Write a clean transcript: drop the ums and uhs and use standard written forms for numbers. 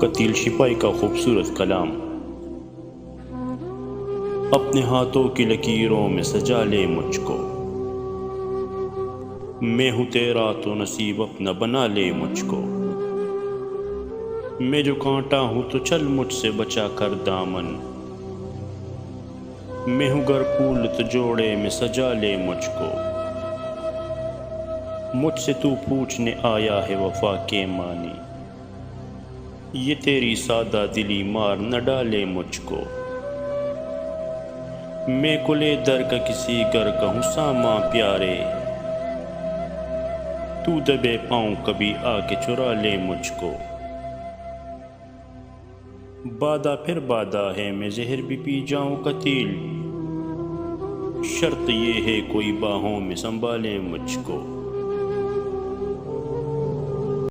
قتیل شپائی کا خوبصورت کلام۔ اپنے ہاتھوں کی لکیروں میں سجا لے مجھ کو، میں ہوں تیرا تو نصیب اپنا بنا لے مجھ کو۔ میں جو کانٹا ہوں تو چل مجھ سے بچا کر دامن، میں ہوں گر پھول تو جوڑے میں سجا لے مجھ کو۔ مجھ سے تو پوچھنے آیا ہے وفا کے معنی، یہ تیری سادہ دلی مار نہ ڈالے مجھ کو۔ میں کلے در کا کسی گر کا ہوں ساما پیارے، تو دبے پاؤں کبھی آ کے چرا لے مجھ کو۔ بادہ پھر بادہ ہے میں زہر بھی پی جاؤں قتیل، شرط یہ ہے کوئی باہوں میں سنبھالے مجھ کو۔